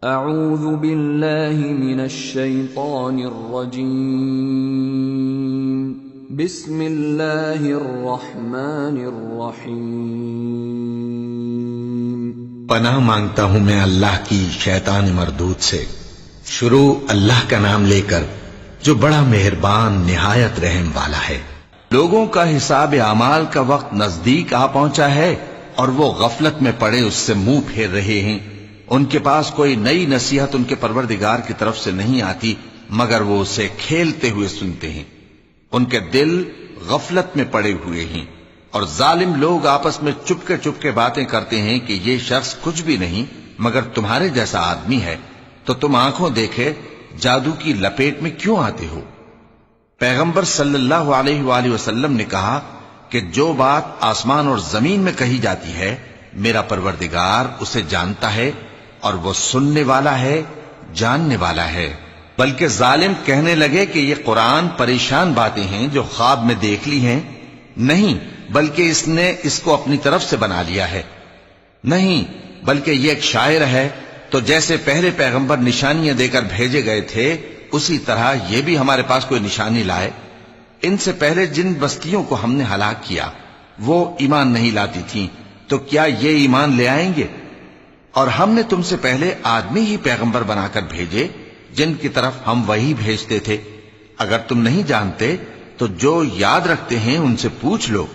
اعوذ باللہ من الشیطان الرجیم بسم اللہ الرحمن الرحیم پناہ مانگتا ہوں میں اللہ کی شیطان مردود سے۔ شروع اللہ کا نام لے کر جو بڑا مہربان نہایت رحم والا ہے۔ لوگوں کا حساب اعمال کا وقت نزدیک آ پہنچا ہے اور وہ غفلت میں پڑے اس سے منہ پھیر رہے ہیں۔ ان کے پاس کوئی نئی نصیحت ان کے پروردگار کی طرف سے نہیں آتی مگر وہ اسے کھیلتے ہوئے سنتے ہیں۔ ان کے دل غفلت میں پڑے ہوئے ہیں اور ظالم لوگ آپس میں چپکے باتیں کرتے ہیں کہ یہ شخص کچھ بھی نہیں مگر تمہارے جیسا آدمی ہے، تو تم آنکھوں دیکھے جادو کی لپیٹ میں کیوں آتے ہو؟ پیغمبر صلی اللہ علیہ وآلہ وسلم نے کہا کہ جو بات آسمان اور زمین میں کہی جاتی ہے میرا پروردگار اسے جانتا ہے اور وہ سننے والا ہے، جاننے والا ہے۔ بلکہ ظالم کہنے لگے کہ یہ قرآن پریشان باتیں ہیں جو خواب میں دیکھ لی ہیں، نہیں بلکہ اس نے اس کو اپنی طرف سے بنا لیا ہے، نہیں بلکہ یہ ایک شاعر ہے۔ تو جیسے پہلے پیغمبر نشانیاں دے کر بھیجے گئے تھے اسی طرح یہ بھی ہمارے پاس کوئی نشانی لائے۔ ان سے پہلے جن بستیوں کو ہم نے ہلاک کیا وہ ایمان نہیں لاتی تھیں، تو کیا یہ ایمان لے آئیں گے؟ اور ہم نے تم سے پہلے آدمی ہی پیغمبر بنا کر بھیجے جن کی طرف ہم وہی بھیجتے تھے۔ اگر تم نہیں جانتے تو جو یاد رکھتے ہیں ان سے پوچھ لو۔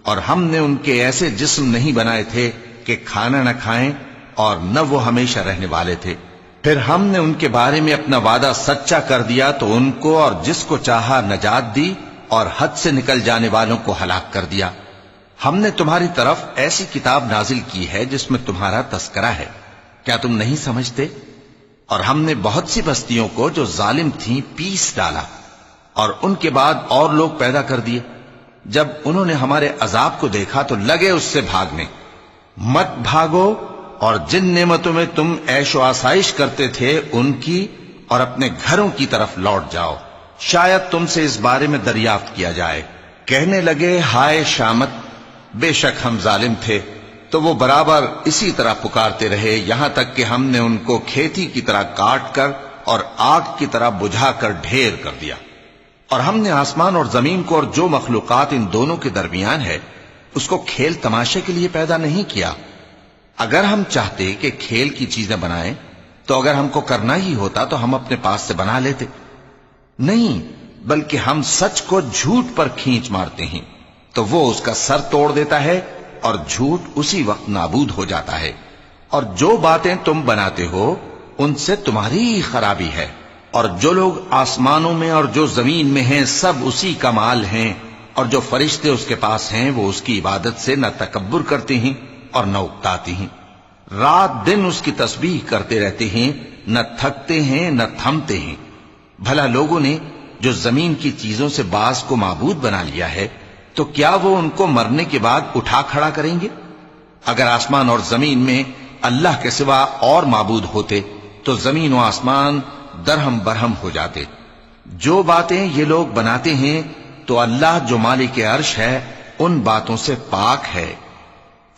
اور ہم نے ان کے ایسے جسم نہیں بنائے تھے کہ کھانا نہ کھائیں اور نہ وہ ہمیشہ رہنے والے تھے۔ پھر ہم نے ان کے بارے میں اپنا وعدہ سچا کر دیا تو ان کو اور جس کو چاہا نجات دی اور حد سے نکل جانے والوں کو ہلاک کر دیا۔ ہم نے تمہاری طرف ایسی کتاب نازل کی ہے جس میں تمہارا تذکرہ ہے، کیا تم نہیں سمجھتے؟ اور ہم نے بہت سی بستیوں کو جو ظالم تھیں پیس ڈالا اور ان کے بعد اور لوگ پیدا کر دیے۔ جب انہوں نے ہمارے عذاب کو دیکھا تو لگے اس سے بھاگنے۔ مت بھاگو اور جن نعمتوں میں تم عیش و آسائش کرتے تھے ان کی اور اپنے گھروں کی طرف لوٹ جاؤ، شاید تم سے اس بارے میں دریافت کیا جائے۔ کہنے لگے ہائے شامت، بے شک ہم ظالم تھے، تو وہ برابر اسی طرح پکارتے رہے یہاں تک کہ ہم نے ان کو کھیتی کی طرح کاٹ کر اور آگ کی طرح بجھا کر ڈھیر کر دیا۔ اور ہم نے آسمان اور زمین کو اور جو مخلوقات ان دونوں کے درمیان ہے اس کو کھیل تماشے کے لیے پیدا نہیں کیا۔ اگر ہم چاہتے کہ کھیل کی چیزیں بنائیں تو اگر ہم کو کرنا ہی ہوتا تو ہم اپنے پاس سے بنا لیتے، نہیں بلکہ ہم سچ کو جھوٹ پر کھینچ مارتے ہیں تو وہ اس کا سر توڑ دیتا ہے اور جھوٹ اسی وقت نابود ہو جاتا ہے۔ اور جو باتیں تم بناتے ہو ان سے تمہاری ہی خرابی ہے، اور جو لوگ آسمانوں میں اور جو زمین میں ہیں سب اسی کا مال ہیں، اور جو فرشتے اس کے پاس ہیں وہ اس کی عبادت سے نہ تکبر کرتے ہیں اور نہ اکتاتے ہیں، رات دن اس کی تسبیح کرتے رہتے ہیں، نہ تھکتے ہیں نہ تھمتے ہیں۔ بھلا لوگوں نے جو زمین کی چیزوں سے بعض کو معبود بنا لیا ہے تو کیا وہ ان کو مرنے کے بعد اٹھا کھڑا کریں گے؟ اگر آسمان اور زمین میں اللہ کے سوا اور معبود ہوتے تو زمین و آسمان درہم برہم ہو جاتے۔ جو باتیں یہ لوگ بناتے ہیں تو اللہ جو مالک عرش ہے ان باتوں سے پاک ہے۔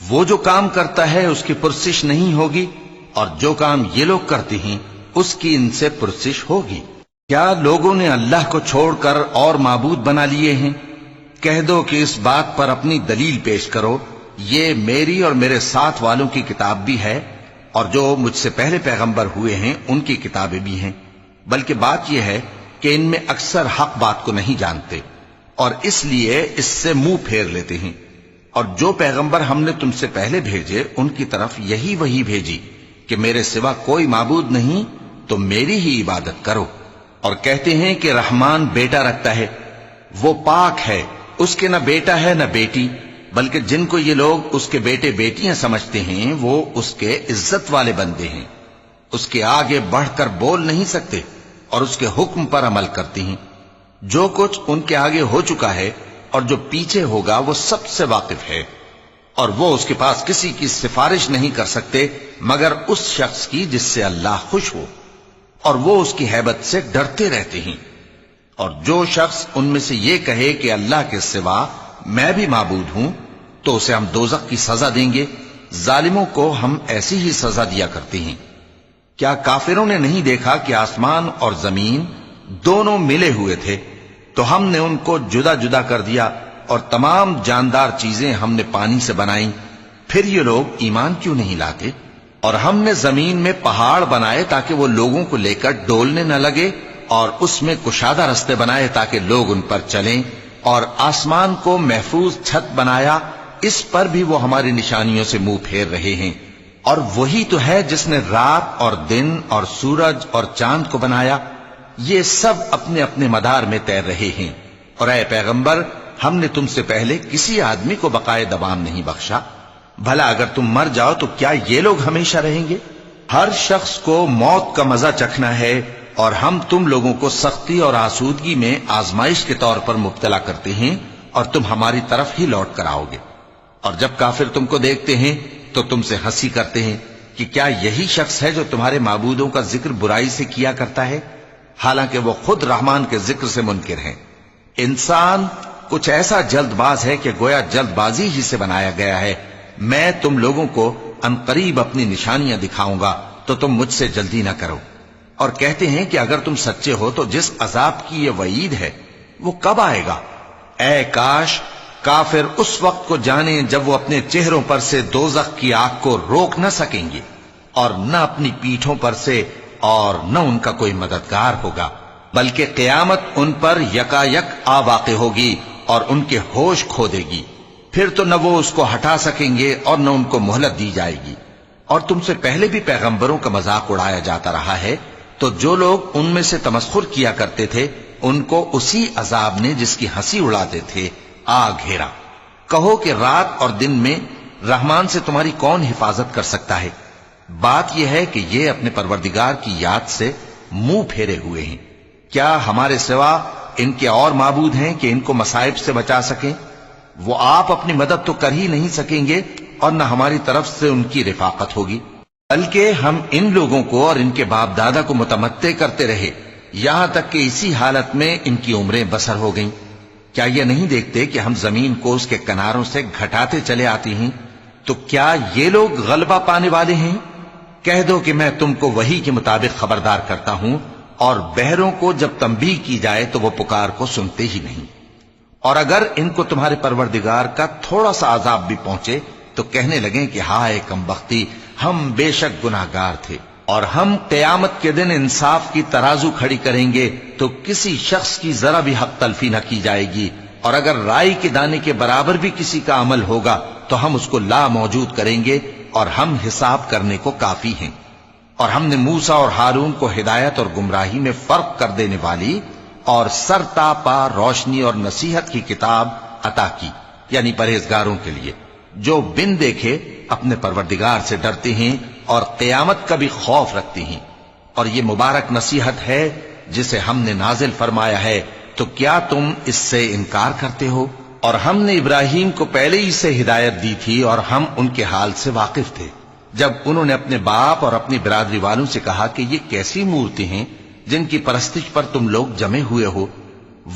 وہ جو کام کرتا ہے اس کی پرسش نہیں ہوگی، اور جو کام یہ لوگ کرتے ہیں اس کی ان سے پرسش ہوگی۔ کیا لوگوں نے اللہ کو چھوڑ کر اور معبود بنا لیے ہیں؟ کہہ دو کہ اس بات پر اپنی دلیل پیش کرو، یہ میری اور میرے ساتھ والوں کی کتاب بھی ہے اور جو مجھ سے پہلے پیغمبر ہوئے ہیں ان کی کتابیں بھی ہیں، بلکہ بات یہ ہے کہ ان میں اکثر حق بات کو نہیں جانتے اور اس لیے اس سے منہ پھیر لیتے ہیں۔ اور جو پیغمبر ہم نے تم سے پہلے بھیجے ان کی طرف یہی وحی بھیجی کہ میرے سوا کوئی معبود نہیں تو میری ہی عبادت کرو۔ اور کہتے ہیں کہ رحمان بیٹا رکھتا ہے، وہ پاک ہے، اس کے نہ بیٹا ہے نہ بیٹی، بلکہ جن کو یہ لوگ اس کے بیٹے بیٹیاں سمجھتے ہیں وہ اس کے عزت والے بندے ہیں، اس کے آگے بڑھ کر بول نہیں سکتے اور اس کے حکم پر عمل کرتے ہیں۔ جو کچھ ان کے آگے ہو چکا ہے اور جو پیچھے ہوگا وہ سب سے واقف ہے، اور وہ اس کے پاس کسی کی سفارش نہیں کر سکتے مگر اس شخص کی جس سے اللہ خوش ہو، اور وہ اس کی ہیبت سے ڈرتے رہتے ہیں۔ اور جو شخص ان میں سے یہ کہے کہ اللہ کے سوا میں بھی معبود ہوں تو اسے ہم دوزخ کی سزا دیں گے، ظالموں کو ہم ایسی ہی سزا دیا کرتے ہیں۔ کیا کافروں نے نہیں دیکھا کہ آسمان اور زمین دونوں ملے ہوئے تھے تو ہم نے ان کو جدا جدا کر دیا اور تمام جاندار چیزیں ہم نے پانی سے بنائیں، پھر یہ لوگ ایمان کیوں نہیں لاتے؟ اور ہم نے زمین میں پہاڑ بنائے تاکہ وہ لوگوں کو لے کر ڈولنے نہ لگے، اور اس میں کشادہ رستے بنائے تاکہ لوگ ان پر چلیں، اور آسمان کو محفوظ چھت بنایا، اس پر بھی وہ ہماری نشانیوں سے منہ پھیر رہے ہیں۔ اور وہی تو ہے جس نے رات اور دن اور سورج اور چاند کو بنایا، یہ سب اپنے اپنے مدار میں تیر رہے ہیں۔ اور اے پیغمبر، ہم نے تم سے پہلے کسی آدمی کو بقائے دوام نہیں بخشا، بھلا اگر تم مر جاؤ تو کیا یہ لوگ ہمیشہ رہیں گے؟ ہر شخص کو موت کا مزہ چکھنا ہے، اور ہم تم لوگوں کو سختی اور آسودگی میں آزمائش کے طور پر مبتلا کرتے ہیں، اور تم ہماری طرف ہی لوٹ کر آؤ گے۔ اور جب کافر تم کو دیکھتے ہیں تو تم سے ہنسی کرتے ہیں کہ کیا یہی شخص ہے جو تمہارے معبودوں کا ذکر برائی سے کیا کرتا ہے، حالانکہ وہ خود رحمان کے ذکر سے منکر ہیں۔ انسان کچھ ایسا جلد باز ہے کہ گویا جلد بازی ہی سے بنایا گیا ہے۔ میں تم لوگوں کو عنقریب اپنی نشانیاں دکھاؤں گا تو تم مجھ سے جلدی نہ کرو۔ اور کہتے ہیں کہ اگر تم سچے ہو تو جس عذاب کی یہ وعید ہے وہ کب آئے گا؟ اے کاش کافر اس وقت کو جانیں جب وہ اپنے چہروں پر سے دوزخ کی آگ کو روک نہ سکیں گے، اور نہ اپنی پیٹھوں پر سے، اور نہ ان کا کوئی مددگار ہوگا، بلکہ قیامت ان پر یکا یک آ واقع ہوگی اور ان کے ہوش کھو دے گی، پھر تو نہ وہ اس کو ہٹا سکیں گے اور نہ ان کو مہلت دی جائے گی۔ اور تم سے پہلے بھی پیغمبروں کا مذاق اڑایا جاتا رہا ہے، تو جو لوگ ان میں سے تمسخر کیا کرتے تھے ان کو اسی عذاب نے جس کی ہنسی اڑاتے تھے آ گھیرا۔ کہو کہ رات اور دن میں رحمان سے تمہاری کون حفاظت کر سکتا ہے؟ بات یہ ہے کہ یہ اپنے پروردگار کی یاد سے منہ پھیرے ہوئے ہیں۔ کیا ہمارے سوا ان کے اور معبود ہیں کہ ان کو مصائب سے بچا سکیں؟ وہ آپ اپنی مدد تو کر ہی نہیں سکیں گے، اور نہ ہماری طرف سے ان کی رفاقت ہوگی، بلکہ ہم ان لوگوں کو اور ان کے باپ دادا کو متمتع کرتے رہے، یہاں تک کہ اسی حالت میں ان کی عمریں بسر ہو گئیں۔ کیا یہ نہیں دیکھتے کہ ہم زمین کو اس کے کناروں سے گھٹاتے چلے آتے ہیں؟ تو کیا یہ لوگ غلبہ پانے والے ہیں؟ کہہ دو کہ میں تم کو وحی کے مطابق خبردار کرتا ہوں، اور بہروں کو جب تنبیہ کی جائے تو وہ پکار کو سنتے ہی نہیں۔ اور اگر ان کو تمہارے پروردگار کا تھوڑا سا عذاب بھی پہنچے تو کہنے لگیں کہ ہائے کم بختی، ہم بے شک گناہگار تھے۔ اور ہم قیامت کے دن انصاف کی ترازو کھڑی کریں گے تو کسی شخص کی ذرا بھی حق تلفی نہ کی جائے گی، اور اگر رائی کے دانے کے برابر بھی کسی کا عمل ہوگا تو ہم اس کو لا موجود کریں گے، اور ہم حساب کرنے کو کافی ہیں۔ اور ہم نے موسیٰ اور ہارون کو ہدایت اور گمراہی میں فرق کر دینے والی اور سر تا پا روشنی اور نصیحت کی کتاب عطا کی، یعنی پرہیزگاروں کے لیے جو بن دیکھے اپنے پروردگار سے ڈرتے ہیں اور قیامت کا بھی خوف رکھتے ہیں۔ اور یہ مبارک نصیحت ہے جسے ہم نے نازل فرمایا ہے، تو کیا تم اس سے انکار کرتے ہو؟ اور ہم نے ابراہیم کو پہلے ہی سے ہدایت دی تھی، اور ہم ان کے حال سے واقف تھے جب انہوں نے اپنے باپ اور اپنی برادری والوں سے کہا کہ یہ کیسی مورتی ہیں جن کی پرستش پر تم لوگ جمے ہوئے ہو۔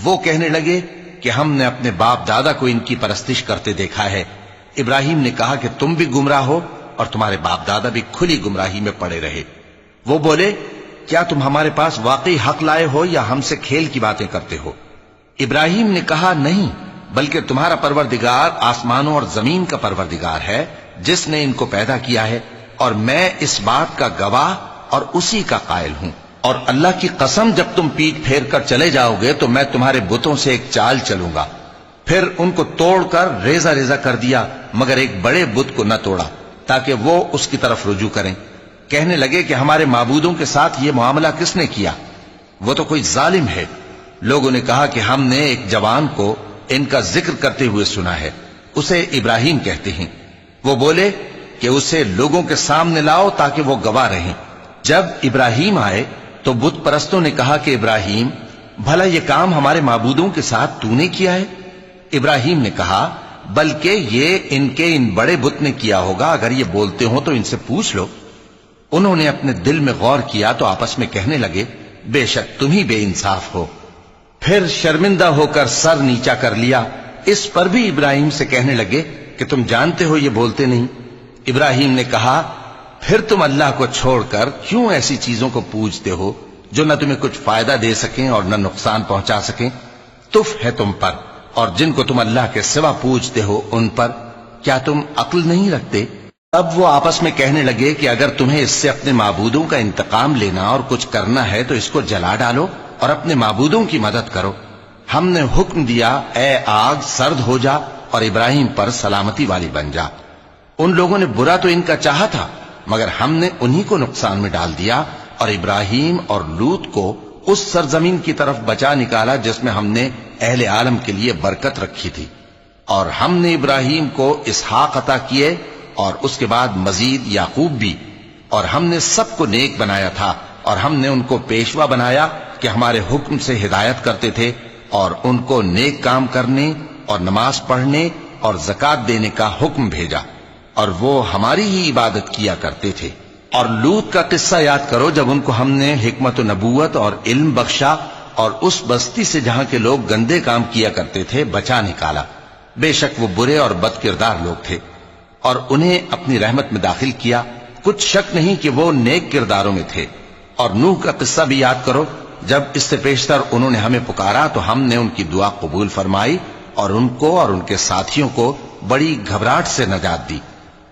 وہ کہنے لگے کہ ہم نے اپنے باپ دادا کو ان کی پرستش کرتے دیکھا ہے۔ ابراہیم نے کہا کہ تم بھی گمراہ ہو اور تمہارے باپ دادا بھی کھلی گمراہی میں پڑے رہے۔ وہ بولے کیا تم ہمارے پاس واقعی حق لائے ہو یا ہم سے کھیل کی باتیں کرتے ہو؟ ابراہیم نے کہا نہیں، بلکہ تمہارا پروردگار آسمانوں اور زمین کا پروردگار ہے جس نے ان کو پیدا کیا ہے، اور میں اس بات کا گواہ اور اسی کا قائل ہوں۔ اور اللہ کی قسم جب تم پیٹ پھیر کر چلے جاؤ گے تو میں تمہارے بتوں سے ایک چال چلوں گا۔ پھر ان کو توڑ کر ریزہ ریزہ کر دیا، مگر ایک بڑے بت کو نہ توڑا تاکہ وہ اس کی طرف رجوع کریں۔ کہنے لگے کہ ہمارے معبودوں کے ساتھ یہ معاملہ کس نے کیا؟ وہ تو کوئی ظالم ہے۔ لوگوں نے کہا کہ ہم نے ایک جوان کو ان کا ذکر کرتے ہوئے سنا ہے، اسے ابراہیم کہتے ہیں۔ وہ بولے کہ اسے لوگوں کے سامنے لاؤ تاکہ وہ گواہ رہیں۔ جب ابراہیم آئے تو بت پرستوں نے کہا کہ ابراہیم، بھلا یہ کام ہمارے معبودوں کے ساتھ تو نے کیا ہے؟ ابراہیم نے کہا بلکہ یہ ان بڑے بت نے کیا ہوگا، اگر یہ بولتے ہوں تو ان سے پوچھ لو۔ انہوں نے اپنے دل میں غور کیا تو آپس میں کہنے لگے بے شک تم ہی بے انصاف ہو۔ پھر شرمندہ ہو کر سر نیچا کر لیا۔ اس پر بھی ابراہیم سے کہنے لگے کہ تم جانتے ہو یہ بولتے نہیں۔ ابراہیم نے کہا پھر تم اللہ کو چھوڑ کر کیوں ایسی چیزوں کو پوجتے ہو جو نہ تمہیں کچھ فائدہ دے سکیں اور نہ نقصان پہنچا سکیں؟ تف ہے تم پر اور جن کو تم اللہ کے سوا پوجتے ہو ان پر، کیا تم عقل نہیں رکھتے؟ اب وہ آپس میں کہنے لگے کہ اگر تمہیں اس سے اپنے معبودوں کا انتقام لینا اور کچھ کرنا ہے تو اس کو جلا ڈالو اور اپنے معبودوں کی مدد کرو۔ ہم نے حکم دیا اے آگ سرد ہو جا اور ابراہیم پر سلامتی والی بن جا۔ ان لوگوں نے برا تو ان کا چاہا تھا مگر ہم نے انہی کو نقصان میں ڈال دیا اور ابراہیم اور لوط کو اس سرزمین کی طرف بچا نکالا جس میں ہم نے اہل عالم کے لیے برکت رکھی تھی۔ اور ہم نے ابراہیم کو اسحاق عطا کیے اور اس کے بعد مزید یعقوب بھی، اور ہم نے سب کو نیک بنایا تھا اور ہم نے ان کو پیشوا بنایا کہ ہمارے حکم سے ہدایت کرتے تھے اور ان کو نیک کام کرنے اور نماز پڑھنے اور زکات دینے کا حکم بھیجا، اور وہ ہماری ہی عبادت کیا کرتے تھے۔ اور لوط کا قصہ یاد کرو جب ان کو ہم نے حکمت و نبوت اور علم بخشا اور اس بستی سے جہاں کے لوگ گندے کام کیا کرتے تھے بچا نکالا۔ بے شک وہ برے اور بد کردار لوگ تھے، اور انہیں اپنی رحمت میں داخل کیا، کچھ شک نہیں کہ وہ نیک کرداروں میں تھے۔ اور نوح کا قصہ بھی یاد کرو جب اس سے پیشتر انہوں نے ہمیں پکارا تو ہم نے ان کی دعا قبول فرمائی اور ان کو اور ان کے ساتھیوں کو بڑی گھبراہٹ سے نجات دی،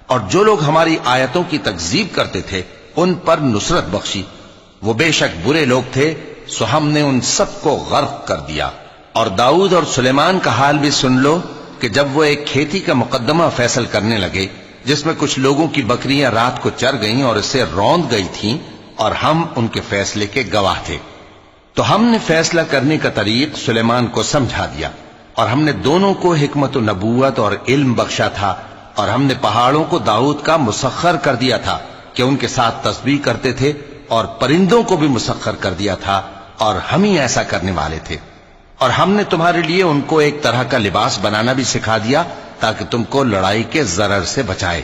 اور جو لوگ ہماری آیتوں کی تکذیب کرتے تھے ان پر نصرت بخشی۔ وہ بے شک برے لوگ تھے سو ہم نے ان سب کو غرق کر دیا۔ اور داؤد اور سلیمان کا حال بھی سن لو کہ جب وہ ایک کھیتی کا مقدمہ فیصل کرنے لگے جس میں کچھ لوگوں کی بکریاں رات کو چر گئیں اور اسے روند گئی تھیں، اور ہم ان کے فیصلے کے گواہ تھے، تو ہم نے فیصلہ کرنے کا طریق سلیمان کو سمجھا دیا، اور ہم نے دونوں کو حکمت و نبوت اور علم بخشا تھا، اور ہم نے پہاڑوں کو داؤد کا مسخر کر دیا تھا کہ ان کے ساتھ تسبیح کرتے تھے، اور پرندوں کو بھی مسخر کر دیا تھا، اور ہم ہی ایسا کرنے والے تھے۔ اور ہم نے تمہارے لیے ان کو ایک طرح کا لباس بنانا بھی سکھا دیا تاکہ تم کو لڑائی کے ضرر سے بچائے،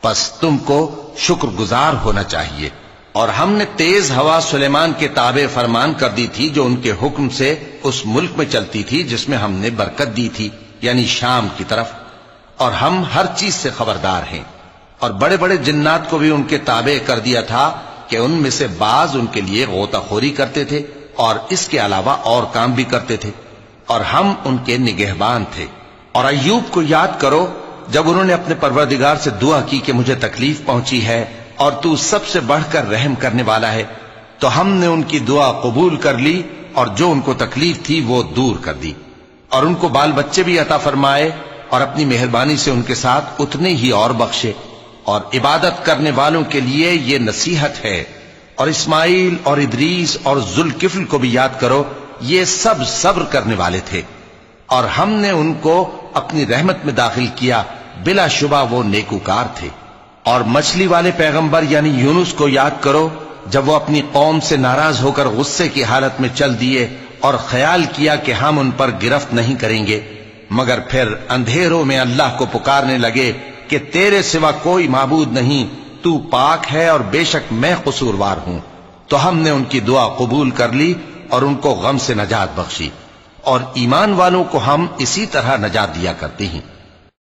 پس تم کو شکر گزار ہونا چاہیے۔ اور ہم نے تیز ہوا سلیمان کے تابع فرمان کر دی تھی جو ان کے حکم سے اس ملک میں چلتی تھی جس میں ہم نے برکت دی تھی، یعنی شام کی طرف، اور ہم ہر چیز سے خبردار ہیں۔ اور بڑے بڑے جنات کو بھی ان کے تابع کر دیا تھا کہ ان میں سے بعض ان کے لیے غوطہ خوری کرتے تھے اور اس کے علاوہ اور کام بھی کرتے تھے، اور ہم ان کے نگہبان تھے۔ اور ایوب کو یاد کرو جب انہوں نے اپنے پروردگار سے دعا کی کہ مجھے تکلیف پہنچی ہے اور تو سب سے بڑھ کر رحم کرنے والا ہے، تو ہم نے ان کی دعا قبول کر لی اور جو ان کو تکلیف تھی وہ دور کر دی، اور ان کو بال بچے بھی عطا فرمائے اور اپنی مہربانی سے ان کے ساتھ اتنے ہی اور بخشے۔ اور عبادت کرنے والوں کے لیے یہ نصیحت ہے۔ اور اسماعیل اور ادریس اور ذوالکفل کو بھی یاد کرو، یہ سب صبر کرنے والے تھے، اور ہم نے ان کو اپنی رحمت میں داخل کیا، بلا شبہ وہ نیکوکار تھے۔ اور مچھلی والے پیغمبر یعنی یونس کو یاد کرو جب وہ اپنی قوم سے ناراض ہو کر غصے کی حالت میں چل دیے اور خیال کیا کہ ہم ان پر گرفت نہیں کریں گے، مگر پھر اندھیروں میں اللہ کو پکارنے لگے کہ تیرے سوا کوئی معبود نہیں، تو پاک ہے اور بے شک میں قصوروار ہوں، تو ہم نے ان کی دعا قبول کر لی اور ان کو غم سے نجات بخشی، اور ایمان والوں کو ہم اسی طرح نجات دیا کرتے ہیں۔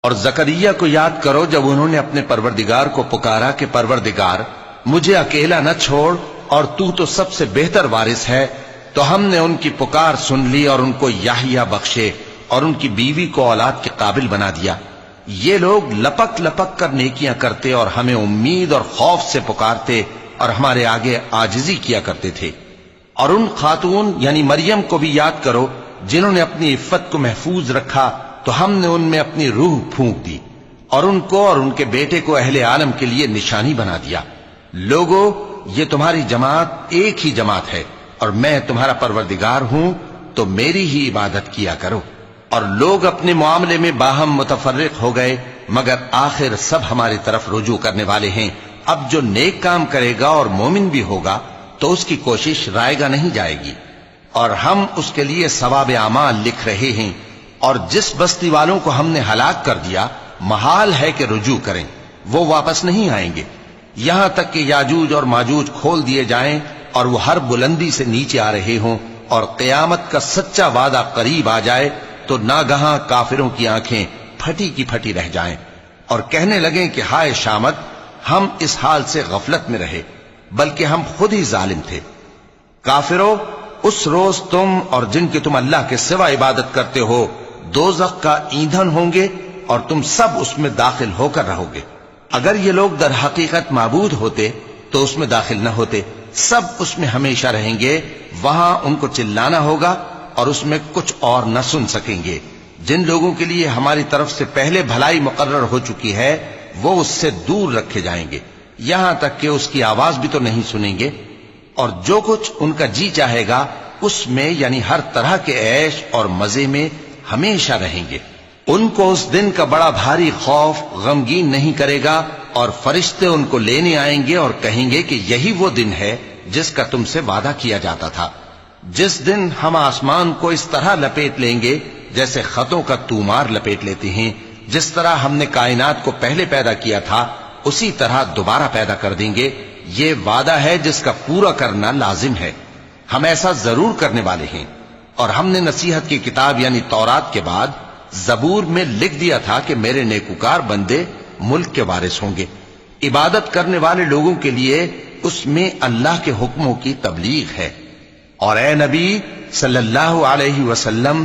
اور زکریا کو یاد کرو جب انہوں نے اپنے پروردگار کو پکارا کہ پروردگار مجھے اکیلا نہ چھوڑ اور تو سب سے بہتر وارث ہے، تو ہم نے ان کی پکار سن لی اور ان کو یحییٰ بخشے اور ان کی بیوی کو اولاد کے قابل بنا دیا۔ یہ لوگ لپک لپک کر نیکیاں کرتے اور ہمیں امید اور خوف سے پکارتے اور ہمارے آگے عاجزی کیا کرتے تھے۔ اور ان خاتون یعنی مریم کو بھی یاد کرو جنہوں نے اپنی عفت کو محفوظ رکھا تو ہم نے ان میں اپنی روح پھونک دی اور ان کو اور ان کے بیٹے کو اہل عالم کے لیے نشانی بنا دیا۔ لوگو یہ تمہاری جماعت ایک ہی جماعت ہے اور میں تمہارا پروردگار ہوں، تو میری ہی عبادت کیا کرو۔ اور لوگ اپنے معاملے میں باہم متفرق ہو گئے، مگر آخر سب ہماری طرف رجوع کرنے والے ہیں۔ اب جو نیک کام کرے گا اور مومن بھی ہوگا تو اس کی کوشش رائے گا نہیں جائے گی، اور ہم اس کے لیے ثواب اعمال لکھ رہے ہیں۔ اور جس بستی والوں کو ہم نے ہلاک کر دیا محال ہے کہ رجوع کریں، وہ واپس نہیں آئیں گے، یہاں تک کہ یاجوج اور ماجوج کھول دیے جائیں اور وہ ہر بلندی سے نیچے آ رہے ہوں، اور قیامت کا سچا وعدہ قریب آ جائے تو ناگہاں کافروں کی آنکھیں پھٹی کی پھٹی رہ جائیں اور کہنے لگیں کہ ہائے شامت، ہم اس حال سے غفلت میں رہے، بلکہ ہم خود ہی ظالم تھے۔ کافرو، اس روز تم اور جن کی تم اللہ کے سوا عبادت کرتے ہو دوزخ کا ایندھن ہوں گے، اور تم سب اس میں داخل ہو کر رہو گے۔ اگر یہ لوگ در حقیقت معبود ہوتے تو اس میں داخل نہ ہوتے، سب اس میں ہمیشہ رہیں گے، وہاں ان کو چلانا ہوگا اور اس میں کچھ اور نہ سن سکیں گے۔ جن لوگوں کے لیے ہماری طرف سے پہلے بھلائی مقرر ہو چکی ہے وہ اس سے دور رکھے جائیں گے، یہاں تک کہ اس کی آواز بھی تو نہیں سنیں گے، اور جو کچھ ان کا جی چاہے گا اس میں یعنی ہر طرح کے عیش اور مزے میں ہمیشہ رہیں گے۔ ان کو اس دن کا بڑا بھاری خوف غمگین نہیں کرے گا، اور فرشتے ان کو لینے آئیں گے اور کہیں گے کہ یہی وہ دن ہے جس کا تم سے وعدہ کیا جاتا تھا، جس دن ہم آسمان کو اس طرح لپیٹ لیں گے جیسے خطوں کا تومار لپیٹ لیتے ہیں، جس طرح ہم نے کائنات کو پہلے پیدا کیا تھا اسی طرح دوبارہ پیدا کر دیں گے۔ یہ وعدہ ہے جس کا پورا کرنا لازم ہے، ہم ایسا ضرور کرنے والے ہیں۔ اور ہم نے نصیحت کی کتاب یعنی تورات کے بعد زبور میں لکھ دیا تھا کہ میرے نیکوکار بندے ملک کے وارث ہوں گے۔ عبادت کرنے والے لوگوں کے لیے اس میں اللہ کے حکموں کی تبلیغ ہے۔ اور اے نبی صلی اللہ علیہ وسلم،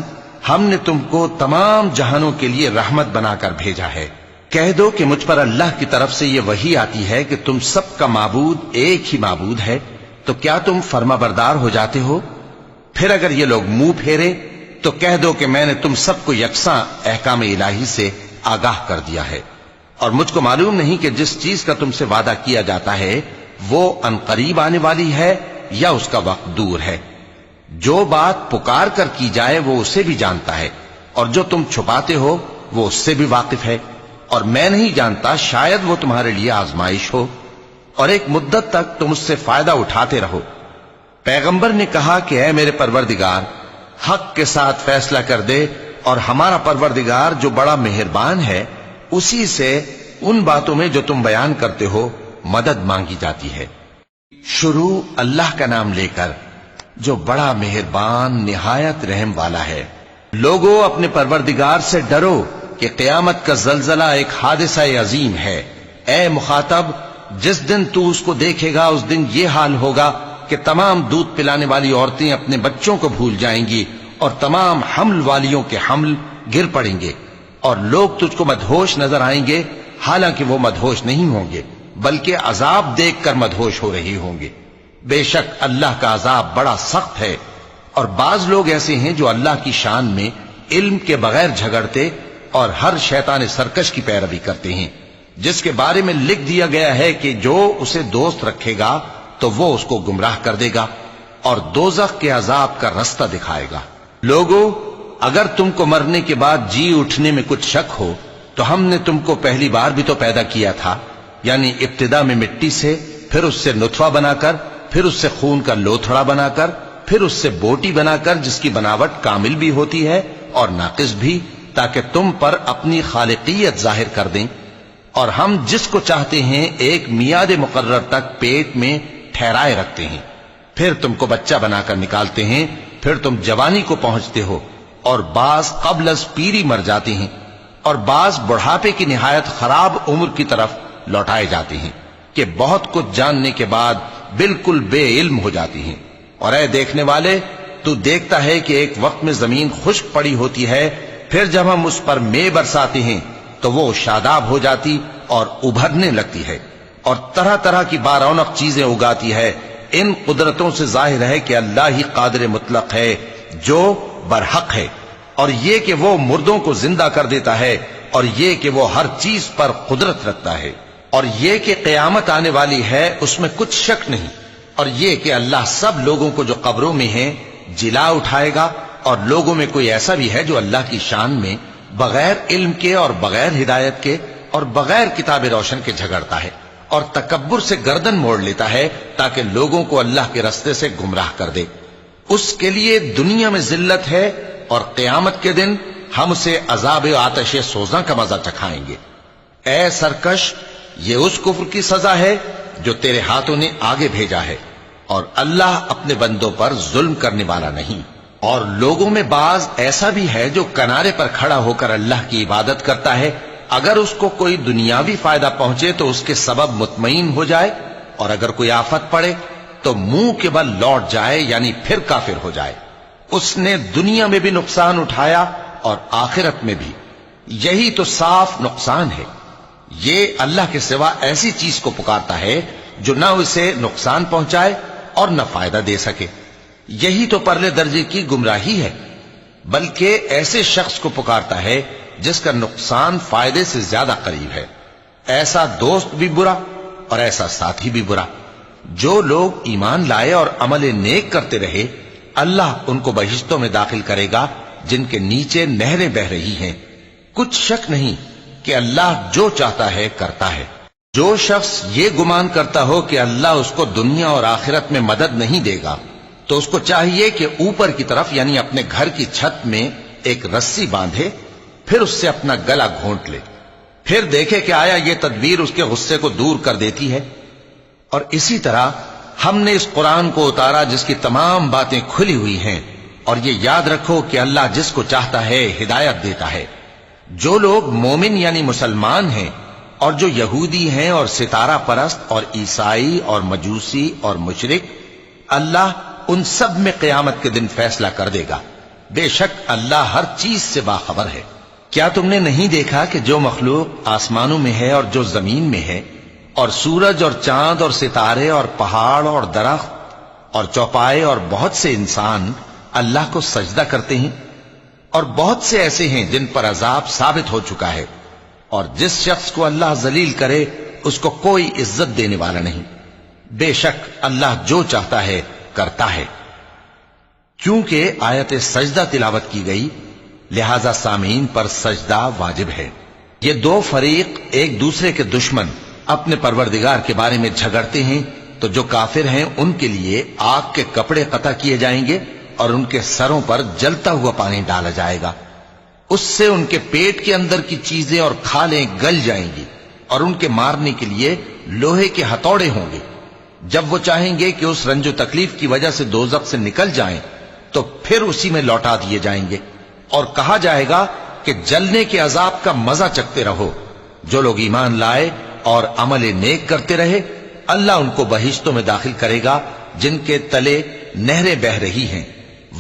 ہم نے تم کو تمام جہانوں کے لیے رحمت بنا کر بھیجا ہے۔ کہہ دو کہ مجھ پر اللہ کی طرف سے یہ وحی آتی ہے کہ تم سب کا معبود ایک ہی معبود ہے، تو کیا تم فرما بردار ہو جاتے ہو؟ پھر اگر یہ لوگ منہ پھیرے تو کہہ دو کہ میں نے تم سب کو یکساں احکام الہی سے آگاہ کر دیا ہے، اور مجھ کو معلوم نہیں کہ جس چیز کا تم سے وعدہ کیا جاتا ہے وہ عنقریب آنے والی ہے یا اس کا وقت دور ہے۔ جو بات پکار کر کی جائے وہ اسے بھی جانتا ہے، اور جو تم چھپاتے ہو وہ اس سے بھی واقف ہے، اور میں نہیں جانتا شاید وہ تمہارے لیے آزمائش ہو، اور ایک مدت تک تم اس سے فائدہ اٹھاتے رہو۔ پیغمبر نے کہا کہ اے میرے پروردگار، حق کے ساتھ فیصلہ کر دے، اور ہمارا پروردگار جو بڑا مہربان ہے اسی سے ان باتوں میں جو تم بیان کرتے ہو مدد مانگی جاتی ہے۔ شروع اللہ کا نام لے کر جو بڑا مہربان نہایت رحم والا ہے۔ لوگوں، اپنے پروردگار سے ڈرو کہ قیامت کا زلزلہ ایک حادثہ عظیم ہے۔ اے مخاطب، جس دن تو اس کو دیکھے گا اس دن یہ حال ہوگا کہ تمام دودھ پلانے والی عورتیں اپنے بچوں کو بھول جائیں گی، اور تمام حمل والیوں کے حمل گر پڑیں گے، اور لوگ تجھ کو مدہوش نظر آئیں گے، حالانکہ وہ مدہوش نہیں ہوں گے بلکہ عذاب دیکھ کر مدہوش ہو رہے ہوں گے۔ بے شک اللہ کا عذاب بڑا سخت ہے۔ اور بعض لوگ ایسے ہیں جو اللہ کی شان میں علم کے بغیر جھگڑتے اور ہر شیطان سرکش کی پیروی کرتے ہیں، جس کے بارے میں لکھ دیا گیا ہے کہ جو اسے دوست رکھے گا تو وہ اس کو گمراہ کر دے گا اور دوزخ کے عذاب کا رستہ دکھائے گا۔ لوگوں، اگر تم کو مرنے کے بعد جی اٹھنے میں کچھ شک ہو تو ہم نے تم کو پہلی بار بھی تو پیدا کیا تھا، یعنی ابتدا میں مٹی سے، پھر اس سے نطفہ بنا کر، پھر اس سے خون کا لوتھڑا بنا کر، پھر اس سے بوٹی بنا کر جس کی بناوٹ کامل بھی ہوتی ہے اور ناقص بھی، تاکہ تم پر اپنی خالقیت ظاہر کر دیں۔ اور ہم جس کو چاہتے ہیں ایک میعاد مقرر تک پیٹ میں ٹھہرائے رکھتے ہیں، پھر تم کو بچہ بنا کر نکالتے ہیں، پھر تم جوانی کو پہنچتے ہو، اور بعض قبل از پیری مر جاتے ہیں، اور بعض بڑھاپے کی نہایت خراب عمر کی طرف لوٹائے جاتے ہیں کہ بہت کچھ جاننے کے بعد بالکل بے علم ہو جاتی ہیں۔ اور اے دیکھنے والے، تو دیکھتا ہے کہ ایک وقت میں زمین خشک پڑی ہوتی ہے، پھر جب ہم اس پر مے برساتے ہیں تو وہ شاداب ہو جاتی اور ابھرنے لگتی ہے اور طرح طرح کی بارونق چیزیں اگاتی ہے۔ ان قدرتوں سے ظاہر ہے کہ اللہ ہی قادر مطلق ہے جو برحق ہے، اور یہ کہ وہ مردوں کو زندہ کر دیتا ہے، اور یہ کہ وہ ہر چیز پر قدرت رکھتا ہے، اور یہ کہ قیامت آنے والی ہے اس میں کچھ شک نہیں، اور یہ کہ اللہ سب لوگوں کو جو قبروں میں ہیں جلا اٹھائے گا، اور لوگوں میں کوئی ایسا بھی ہے جو اللہ کی شان میں بغیر علم کے اور بغیر ہدایت کے اور بغیر کتاب روشن کے جھگڑتا ہے اور تکبر سے گردن موڑ لیتا ہے تاکہ لوگوں کو اللہ کے رستے سے گمراہ کر دے۔ اس کے لیے دنیا میں ذلت ہے، اور قیامت کے دن ہم اسے عذاب آتش سوزاں کا مزہ چکھائیں گے۔ اے سرکش، یہ اس کفر کی سزا ہے جو تیرے ہاتھوں نے آگے بھیجا ہے، اور اللہ اپنے بندوں پر ظلم کرنے والا نہیں۔ اور لوگوں میں بعض ایسا بھی ہے جو کنارے پر کھڑا ہو کر اللہ کی عبادت کرتا ہے، اگر اس کو کوئی دنیاوی فائدہ پہنچے تو اس کے سبب مطمئن ہو جائے، اور اگر کوئی آفت پڑے تو منہ کے بل لوٹ جائے، یعنی پھر کافر ہو جائے۔ اس نے دنیا میں بھی نقصان اٹھایا اور آخرت میں بھی، یہی تو صاف نقصان ہے۔ یہ اللہ کے سوا ایسی چیز کو پکارتا ہے جو نہ اسے نقصان پہنچائے اور نہ فائدہ دے سکے، یہی تو پرلے درجے کی گمراہی ہے۔ بلکہ ایسے شخص کو پکارتا ہے جس کا نقصان فائدے سے زیادہ قریب ہے۔ ایسا دوست بھی برا اور ایسا ساتھی بھی برا۔ جو لوگ ایمان لائے اور عمل نیک کرتے رہے، اللہ ان کو بہشتوں میں داخل کرے گا جن کے نیچے نہریں بہ رہی ہیں۔ کچھ شک نہیں کہ اللہ جو چاہتا ہے کرتا ہے۔ جو شخص یہ گمان کرتا ہو کہ اللہ اس کو دنیا اور آخرت میں مدد نہیں دے گا، تو اس کو چاہیے کہ اوپر کی طرف یعنی اپنے گھر کی چھت میں ایک رسی باندھے، پھر اس سے اپنا گلا گھونٹ لے، پھر دیکھے کہ آیا یہ تدبیر اس کے غصے کو دور کر دیتی ہے۔ اور اسی طرح ہم نے اس قرآن کو اتارا جس کی تمام باتیں کھلی ہوئی ہیں، اور یہ یاد رکھو کہ اللہ جس کو چاہتا ہے ہدایت دیتا ہے۔ جو لوگ مومن یعنی مسلمان ہیں اور جو یہودی ہیں اور ستارہ پرست اور عیسائی اور مجوسی اور مشرک، اللہ ان سب میں قیامت کے دن فیصلہ کر دے گا۔ بے شک اللہ ہر چیز سے باخبر ہے۔ کیا تم نے نہیں دیکھا کہ جو مخلوق آسمانوں میں ہے اور جو زمین میں ہے، اور سورج اور چاند اور ستارے اور پہاڑ اور درخت اور چوپائے اور بہت سے انسان اللہ کو سجدہ کرتے ہیں، اور بہت سے ایسے ہیں جن پر عذاب ثابت ہو چکا ہے، اور جس شخص کو اللہ ذلیل کرے اس کو کوئی عزت دینے والا نہیں۔ بے شک اللہ جو چاہتا ہے کرتا ہے۔ کیونکہ آیت سجدہ تلاوت کی گئی لہذا سامعین پر سجدہ واجب ہے۔ یہ دو فریق ایک دوسرے کے دشمن اپنے پروردگار کے بارے میں جھگڑتے ہیں، تو جو کافر ہیں ان کے لیے آگ کے کپڑے قطع کیے جائیں گے اور ان کے سروں پر جلتا ہوا پانی ڈالا جائے گا۔ اس سے ان کے پیٹ کے اندر کی چیزیں اور کھالیں گل جائیں گی، اور ان کے مارنے کے لیے لوہے کے ہتھوڑے ہوں گے۔ جب وہ چاہیں گے کہ اس رنج و تکلیف کی وجہ سے دوزخ سے نکل جائیں تو پھر اسی میں لوٹا دیے جائیں گے، اور کہا جائے گا کہ جلنے کے عذاب کا مزہ چکھتے رہو۔ جو لوگ ایمان لائے اور عمل نیک کرتے رہے، اللہ ان کو بہشتوں میں داخل کرے گا جن کے تلے نہریں بہ رہی ہیں۔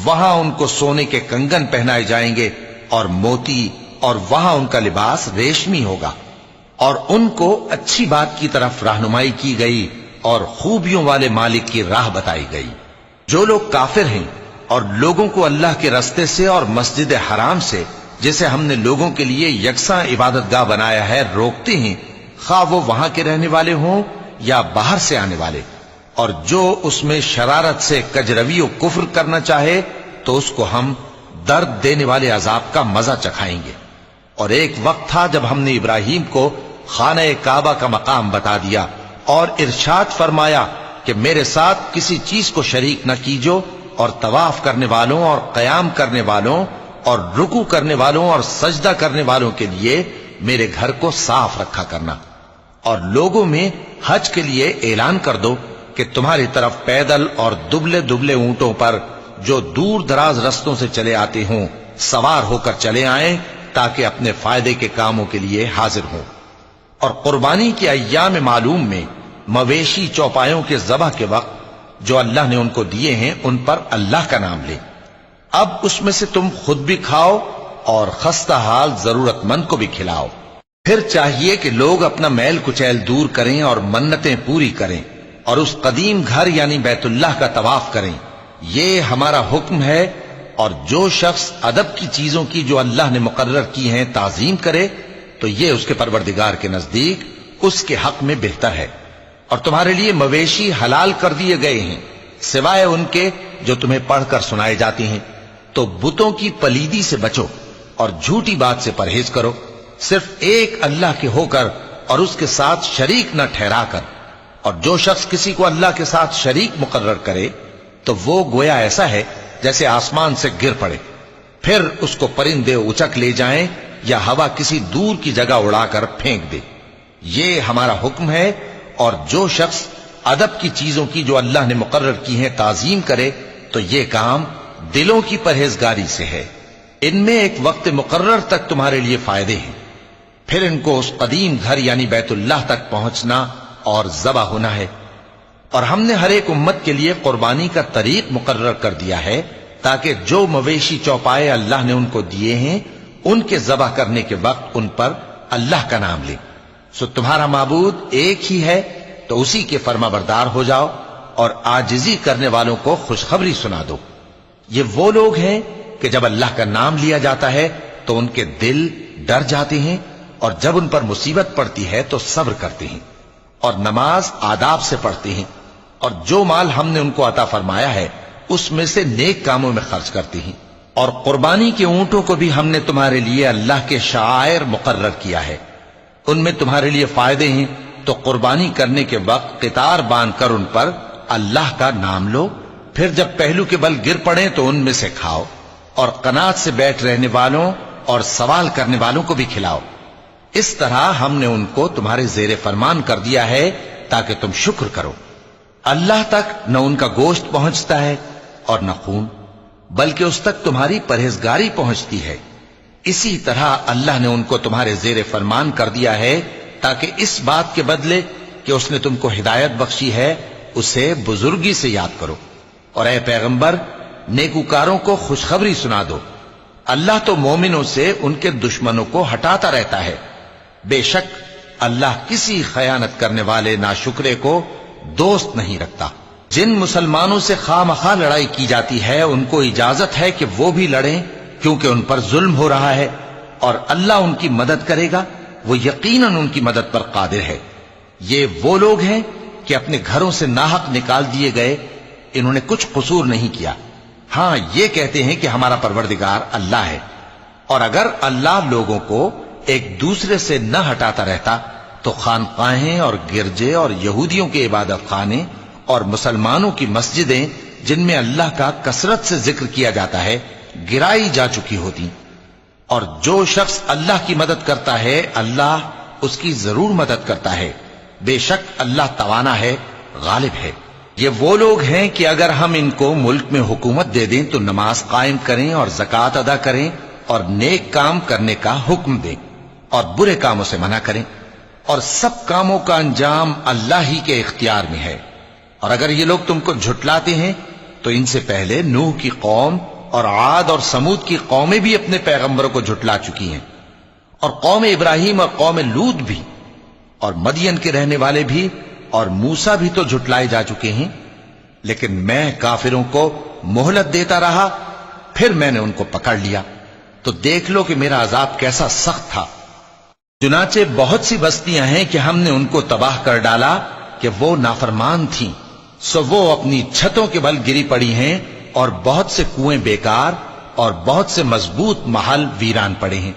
وہاں ان کو سونے کے کنگن پہنائے جائیں گے اور موتی، اور وہاں ان کا لباس ریشمی ہوگا، اور ان کو اچھی بات کی طرف رہنمائی کی گئی اور خوبیوں والے مالک کی راہ بتائی گئی۔ جو لوگ کافر ہیں اور لوگوں کو اللہ کے رستے سے اور مسجد حرام سے، جسے ہم نے لوگوں کے لیے یکساں عبادت گاہ بنایا ہے، روکتے ہیں، خواہ وہ وہاں کے رہنے والے ہوں یا باہر سے آنے والے، اور جو اس میں شرارت سے کجروی و کفر کرنا چاہے تو اس کو ہم درد دینے والے عذاب کا مزہ چکھائیں گے۔ اور ایک وقت تھا جب ہم نے ابراہیم کو خانہ کعبہ کا مقام بتا دیا اور ارشاد فرمایا کہ میرے ساتھ کسی چیز کو شریک نہ کیجو، اور طواف کرنے والوں اور قیام کرنے والوں اور رکوع کرنے والوں اور سجدہ کرنے والوں کے لیے میرے گھر کو صاف رکھا کرنا۔ اور لوگوں میں حج کے لیے اعلان کر دو کہ تمہاری طرف پیدل اور دبلے دبلے اونٹوں پر جو دور دراز رستوں سے چلے آتے ہوں سوار ہو کر چلے آئیں، تاکہ اپنے فائدے کے کاموں کے لیے حاضر ہوں۔ اور قربانی کے ایام معلوم میں مویشی چوپایوں کے ذبح کے وقت جو اللہ نے ان کو دیے ہیں ان پر اللہ کا نام لے۔ اب اس میں سے تم خود بھی کھاؤ اور خستہ حال ضرورت مند کو بھی کھلاؤ۔ پھر چاہیے کہ لوگ اپنا میل کچیل دور کریں اور منتیں پوری کریں، اور اس قدیم گھر یعنی بیت اللہ کا طواف کریں۔ یہ ہمارا حکم ہے، اور جو شخص ادب کی چیزوں کی جو اللہ نے مقرر کی ہیں تعظیم کرے تو یہ اس کے پروردگار کے نزدیک اس کے حق میں بہتر ہے۔ اور تمہارے لیے مویشی حلال کر دیے گئے ہیں سوائے ان کے جو تمہیں پڑھ کر سنائے جاتے ہیں۔ تو بتوں کی پلیدی سے بچو اور جھوٹی بات سے پرہیز کرو، صرف ایک اللہ کے ہو کر اور اس کے ساتھ شریک نہ ٹھہرا کر۔ اور جو شخص کسی کو اللہ کے ساتھ شریک مقرر کرے تو وہ گویا ایسا ہے جیسے آسمان سے گر پڑے، پھر اس کو پرندے اچک لے جائیں یا ہوا کسی دور کی جگہ اڑا کر پھینک دے۔ یہ ہمارا حکم ہے، اور جو شخص ادب کی چیزوں کی جو اللہ نے مقرر کی ہیں تعظیم کرے تو یہ کام دلوں کی پرہیزگاری سے ہے۔ ان میں ایک وقت مقرر تک تمہارے لیے فائدے ہیں۔ پھر ان کو اس قدیم گھر یعنی بیت اللہ تک پہنچنا اور ذبح ہونا ہے. اور ہم نے ہر ایک امت کے لیے قربانی کا طریق مقرر کر دیا ہے تاکہ جو مویشی چوپائے اللہ نے ان کو دیے ہیں ان کے ذبح کرنے کے وقت ان پر اللہ کا نام لیں. سو تمہارا معبود ایک ہی ہے تو اسی کے فرما بردار ہو جاؤ اور عاجزی کرنے والوں کو خوشخبری سنا دو. یہ وہ لوگ ہیں کہ جب اللہ کا نام لیا جاتا ہے تو ان کے دل ڈر جاتے ہیں اور جب ان پر مصیبت پڑتی ہے تو صبر کرتے ہیں اور نماز آداب سے پڑھتے ہیں اور جو مال ہم نے ان کو عطا فرمایا ہے اس میں سے نیک کاموں میں خرچ کرتے ہیں. اور قربانی کے اونٹوں کو بھی ہم نے تمہارے لیے اللہ کے شعائر مقرر کیا ہے. ان میں تمہارے لیے فائدے ہیں تو قربانی کرنے کے وقت قطار باندھ کر ان پر اللہ کا نام لو. پھر جب پہلو کے بل گر پڑے تو ان میں سے کھاؤ اور قناعت سے بیٹھ رہنے والوں اور سوال کرنے والوں کو بھی کھلاؤ. اس طرح ہم نے ان کو تمہارے زیر فرمان کر دیا ہے تاکہ تم شکر کرو. اللہ تک نہ ان کا گوشت پہنچتا ہے اور نہ خون، بلکہ اس تک تمہاری پرہیزگاری پہنچتی ہے. اسی طرح اللہ نے ان کو تمہارے زیر فرمان کر دیا ہے تاکہ اس بات کے بدلے کہ اس نے تم کو ہدایت بخشی ہے اسے بزرگی سے یاد کرو. اور اے پیغمبر نیکوکاروں کو خوشخبری سنا دو. اللہ تو مومنوں سے ان کے دشمنوں کو ہٹاتا رہتا ہے. بے شک اللہ کسی خیانت کرنے والے ناشکرے کو دوست نہیں رکھتا. جن مسلمانوں سے خواہ مخواہ لڑائی کی جاتی ہے ان کو اجازت ہے کہ وہ بھی لڑیں کیونکہ ان پر ظلم ہو رہا ہے اور اللہ ان کی مدد کرے گا، وہ یقیناً ان کی مدد پر قادر ہے. یہ وہ لوگ ہیں کہ اپنے گھروں سے ناحق نکال دیے گئے، انہوں نے کچھ قصور نہیں کیا. ہاں یہ کہتے ہیں کہ ہمارا پروردگار اللہ ہے. اور اگر اللہ لوگوں کو ایک دوسرے سے نہ ہٹاتا رہتا تو خانقاہیں اور گرجے اور یہودیوں کے عبادت خانے اور مسلمانوں کی مسجدیں جن میں اللہ کا کثرت سے ذکر کیا جاتا ہے گرائی جا چکی ہوتی. اور جو شخص اللہ کی مدد کرتا ہے اللہ اس کی ضرور مدد کرتا ہے. بے شک اللہ توانا ہے، غالب ہے. یہ وہ لوگ ہیں کہ اگر ہم ان کو ملک میں حکومت دے دیں تو نماز قائم کریں اور زکوٰۃ ادا کریں اور نیک کام کرنے کا حکم دیں اور برے کاموں سے منع کریں، اور سب کاموں کا انجام اللہ ہی کے اختیار میں ہے. اور اگر یہ لوگ تم کو جھٹلاتے ہیں تو ان سے پہلے نوح کی قوم اور عاد اور سمود کی قومیں بھی اپنے پیغمبروں کو جھٹلا چکی ہیں، اور قوم ابراہیم اور قوم لوط بھی، اور مدین کے رہنے والے بھی، اور موسیٰ بھی تو جھٹلائے جا چکے ہیں. لیکن میں کافروں کو مہلت دیتا رہا، پھر میں نے ان کو پکڑ لیا. تو دیکھ لو کہ میرا عذاب کیسا سخت تھا. چنانچہ بہت سی بستیاں ہیں کہ ہم نے ان کو تباہ کر ڈالا کہ وہ نافرمان تھیں، سو وہ اپنی چھتوں کے بل گری پڑی ہیں، اور بہت سے کنویں بیکار اور بہت سے مضبوط محل ویران پڑے ہیں.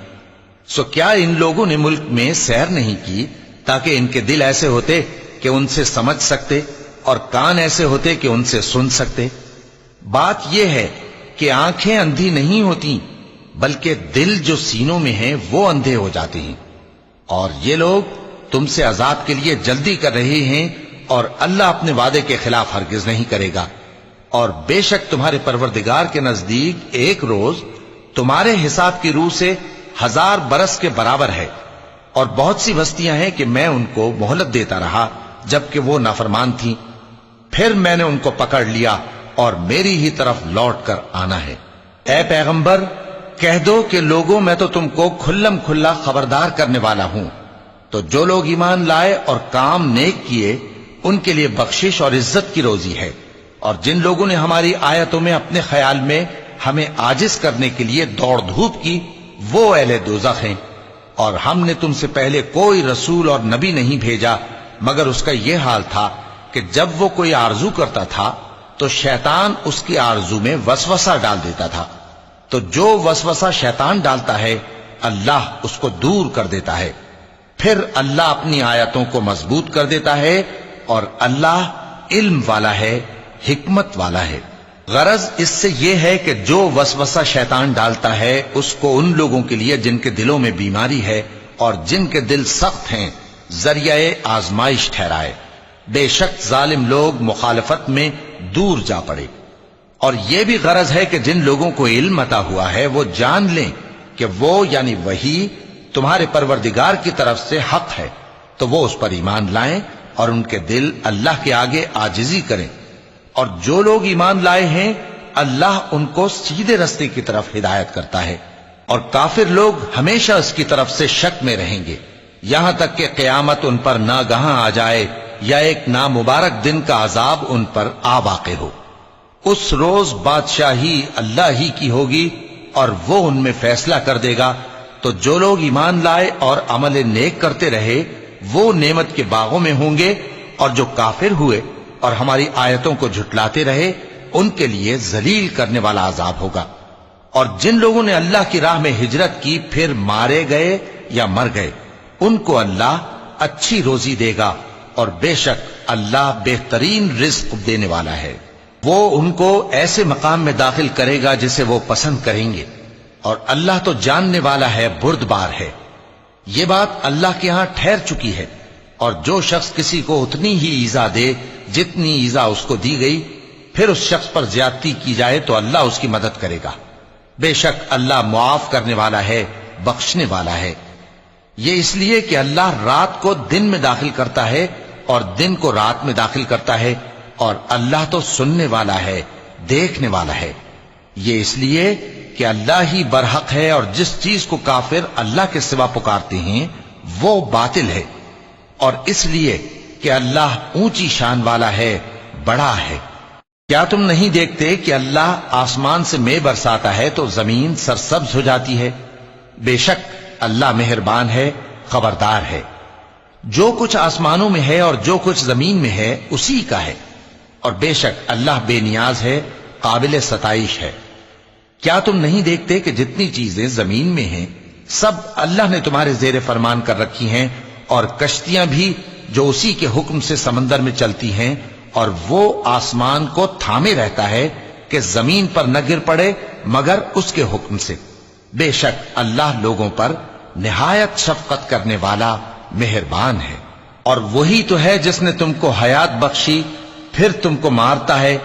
سو کیا ان لوگوں نے ملک میں سیر نہیں کی تاکہ ان کے دل ایسے ہوتے کہ ان سے سمجھ سکتے اور کان ایسے ہوتے کہ ان سے سن سکتے؟ بات یہ ہے کہ آنکھیں اندھی نہیں ہوتی بلکہ دل جو سینوں میں ہیں وہ اندھے ہو جاتے ہیں. اور یہ لوگ تم سے عذاب کے لیے جلدی کر رہے ہیں اور اللہ اپنے وعدے کے خلاف ہرگز نہیں کرے گا. اور بے شک تمہارے پروردگار کے نزدیک ایک روز تمہارے حساب کی روح سے 1000 برس کے برابر ہے. اور بہت سی بستیاں ہیں کہ میں ان کو مہلت دیتا رہا جبکہ وہ نافرمان تھیں، پھر میں نے ان کو پکڑ لیا اور میری ہی طرف لوٹ کر آنا ہے. اے پیغمبر کہہ دو کہ لوگوں میں تو تم کو کھلم کھلا خبردار کرنے والا ہوں. تو جو لوگ ایمان لائے اور کام نیک کیے ان کے لیے بخشش اور عزت کی روزی ہے. اور جن لوگوں نے ہماری آیتوں میں اپنے خیال میں ہمیں عاجز کرنے کے لیے دوڑ دھوپ کی وہ اہل دوزخ ہیں. اور ہم نے تم سے پہلے کوئی رسول اور نبی نہیں بھیجا مگر اس کا یہ حال تھا کہ جب وہ کوئی آرزو کرتا تھا تو شیطان اس کی آرزو میں وسوسہ ڈال دیتا تھا. تو جو وسوسہ شیطان ڈالتا ہے اللہ اس کو دور کر دیتا ہے، پھر اللہ اپنی آیتوں کو مضبوط کر دیتا ہے، اور اللہ علم والا ہے، حکمت والا ہے. غرض اس سے یہ ہے کہ جو وسوسہ شیطان ڈالتا ہے اس کو ان لوگوں کے لیے جن کے دلوں میں بیماری ہے اور جن کے دل سخت ہیں ذریعہ آزمائش ٹھہرائے. بے شک ظالم لوگ مخالفت میں دور جا پڑے. اور یہ بھی غرض ہے کہ جن لوگوں کو علم عطا ہوا ہے وہ جان لیں کہ وہ یعنی وحی تمہارے پروردگار کی طرف سے حق ہے تو وہ اس پر ایمان لائیں اور ان کے دل اللہ کے آگے عاجزی کریں، اور جو لوگ ایمان لائے ہیں اللہ ان کو سیدھے رستے کی طرف ہدایت کرتا ہے، اور کافر لوگ ہمیشہ اس کی طرف سے شک میں رہیں گے یہاں تک کہ قیامت ان پر ناگہاں آ جائے یا ایک نامبارک دن کا عذاب ان پر آ واقع ہو۔ اس روز بادشاہی اللہ ہی کی ہوگی اور وہ ان میں فیصلہ کر دے گا، تو جو لوگ ایمان لائے اور عمل نیک کرتے رہے وہ نعمت کے باغوں میں ہوں گے، اور جو کافر ہوئے اور ہماری آیتوں کو جھٹلاتے رہے ان کے لیے ذلیل کرنے والا عذاب ہوگا۔ اور جن لوگوں نے اللہ کی راہ میں ہجرت کی پھر مارے گئے یا مر گئے ان کو اللہ اچھی روزی دے گا، اور بے شک اللہ بہترین رزق دینے والا ہے۔ وہ ان کو ایسے مقام میں داخل کرے گا جسے وہ پسند کریں گے، اور اللہ تو جاننے والا ہے، بردبار ہے۔ یہ بات اللہ کے ہاں ٹھہر چکی ہے، اور جو شخص کسی کو اتنی ہی ایذا دے جتنی ایذا اس کو دی گئی، پھر اس شخص پر زیادتی کی جائے تو اللہ اس کی مدد کرے گا۔ بے شک اللہ معاف کرنے والا ہے، بخشنے والا ہے۔ یہ اس لیے کہ اللہ رات کو دن میں داخل کرتا ہے اور دن کو رات میں داخل کرتا ہے، اور اللہ تو سننے والا ہے، دیکھنے والا ہے۔ یہ اس لیے کہ اللہ ہی برحق ہے، اور جس چیز کو کافر اللہ کے سوا پکارتے ہیں وہ باطل ہے، اور اس لیے کہ اللہ اونچی شان والا ہے، بڑا ہے۔ کیا تم نہیں دیکھتے کہ اللہ آسمان سے مے برساتا ہے تو زمین سرسبز ہو جاتی ہے؟ بے شک اللہ مہربان ہے، خبردار ہے۔ جو کچھ آسمانوں میں ہے اور جو کچھ زمین میں ہے اسی کا ہے، اور بے شک اللہ بے نیاز ہے، قابل ستائش ہے۔ کیا تم نہیں دیکھتے کہ جتنی چیزیں زمین میں ہیں سب اللہ نے تمہارے زیر فرمان کر رکھی ہیں، اور کشتیاں بھی جو اسی کے حکم سے سمندر میں چلتی ہیں، اور وہ آسمان کو تھامے رہتا ہے کہ زمین پر نہ گر پڑے مگر اس کے حکم سے۔ بے شک اللہ لوگوں پر نہایت شفقت کرنے والا مہربان ہے۔ اور وہی تو ہے جس نے تم کو حیات بخشی، پھر تم کو مارتا ہے،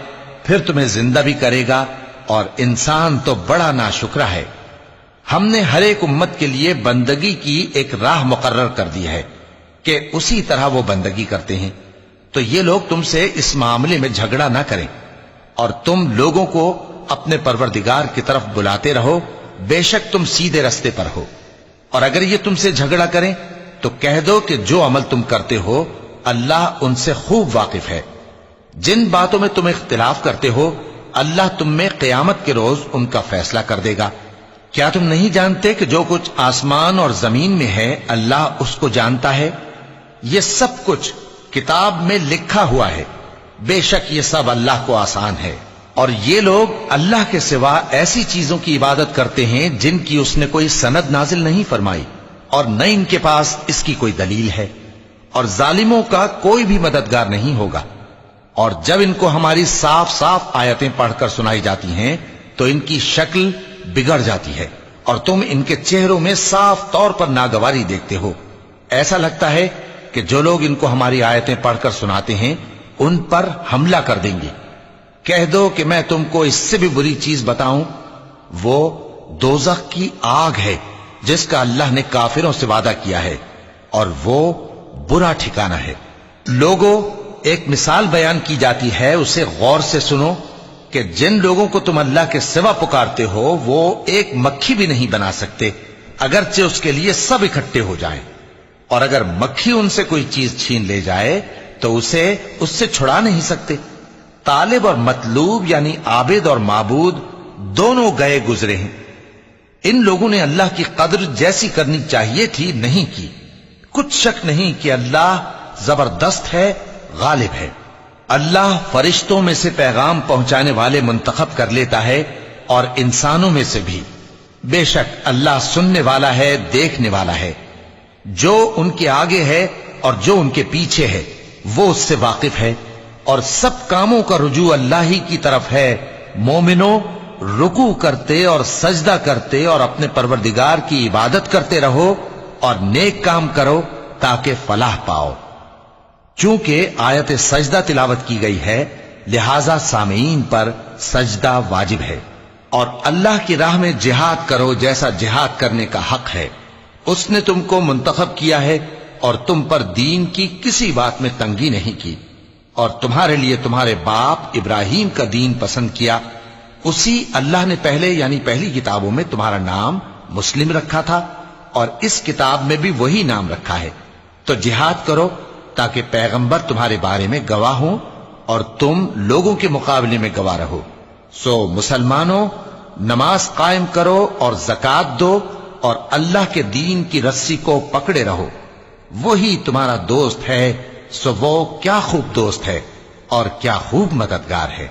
پھر تمہیں زندہ بھی کرے گا، اور انسان تو بڑا ناشکرا ہے۔ ہم نے ہر ایک امت کے لیے بندگی کی ایک راہ مقرر کر دی ہے کہ اسی طرح وہ بندگی کرتے ہیں، تو یہ لوگ تم سے اس معاملے میں جھگڑا نہ کریں، اور تم لوگوں کو اپنے پروردگار کی طرف بلاتے رہو، بے شک تم سیدھے رستے پر ہو۔ اور اگر یہ تم سے جھگڑا کریں تو کہہ دو کہ جو عمل تم کرتے ہو اللہ ان سے خوب واقف ہے۔ جن باتوں میں تم اختلاف کرتے ہو اللہ تم میں قیامت کے روز ان کا فیصلہ کر دے گا۔ کیا تم نہیں جانتے کہ جو کچھ آسمان اور زمین میں ہے اللہ اس کو جانتا ہے؟ یہ سب کچھ کتاب میں لکھا ہوا ہے، بے شک یہ سب اللہ کو آسان ہے۔ اور یہ لوگ اللہ کے سوا ایسی چیزوں کی عبادت کرتے ہیں جن کی اس نے کوئی سند نازل نہیں فرمائی، اور نہ ان کے پاس اس کی کوئی دلیل ہے، اور ظالموں کا کوئی بھی مددگار نہیں ہوگا۔ اور جب ان کو ہماری صاف صاف آیتیں پڑھ کر سنائی جاتی ہیں تو ان کی شکل بگڑ جاتی ہے، اور تم ان کے چہروں میں صاف طور پر ناگواری دیکھتے ہو۔ ایسا لگتا ہے کہ جو لوگ ان کو ہماری آیتیں پڑھ کر سناتے ہیں ان پر حملہ کر دیں گے۔ کہہ دو کہ میں تم کو اس سے بھی بری چیز بتاؤں، وہ دوزخ کی آگ ہے جس کا اللہ نے کافروں سے وعدہ کیا ہے، اور وہ برا ٹھکانہ ہے۔ لوگوں، ایک مثال بیان کی جاتی ہے، اسے غور سے سنو کہ جن لوگوں کو تم اللہ کے سوا پکارتے ہو وہ ایک مکھی بھی نہیں بنا سکتے اگرچہ اس کے لیے سب اکٹھے ہو جائیں، اور اگر مکھی ان سے کوئی چیز چھین لے جائے تو اسے اس سے چھڑا نہیں سکتے۔ طالب اور مطلوب یعنی عابد اور معبود دونوں گئے گزرے ہیں۔ ان لوگوں نے اللہ کی قدر جیسی کرنی چاہیے تھی نہیں کی۔ کچھ شک نہیں کہ اللہ زبردست ہے، غالب ہے۔ اللہ فرشتوں میں سے پیغام پہنچانے والے منتخب کر لیتا ہے اور انسانوں میں سے بھی۔ بے شک اللہ سننے والا ہے، دیکھنے والا ہے۔ جو ان کے آگے ہے اور جو ان کے پیچھے ہے وہ اس سے واقف ہے، اور سب کاموں کا رجوع اللہ ہی کی طرف ہے۔ مومنوں، رکوع کرتے اور سجدہ کرتے اور اپنے پروردگار کی عبادت کرتے رہو اور نیک کام کرو تاکہ فلاح پاؤ۔ چونکہ آیت سجدہ تلاوت کی گئی ہے لہذا سامعین پر سجدہ واجب ہے، اور اللہ کی راہ میں جہاد کرو جیسا جہاد کرنے کا حق ہے۔ اس نے تم کو منتخب کیا ہے اور تم پر دین کی کسی بات میں تنگی نہیں کی، اور تمہارے لیے تمہارے باپ ابراہیم کا دین پسند کیا، اسی اللہ نے پہلے یعنی پہلی کتابوں میں تمہارا نام مسلم رکھا تھا، اور اس کتاب میں بھی وہی نام رکھا ہے۔ تو جہاد کرو تاکہ پیغمبر تمہارے بارے میں گواہ ہوں اور تم لوگوں کے مقابلے میں گواہ رہو۔ سو مسلمانوں، نماز قائم کرو اور زکات دو اور اللہ کے دین کی رسی کو پکڑے رہو، وہی تمہارا دوست ہے، سو وہ کیا خوب دوست ہے اور کیا خوب مددگار ہے۔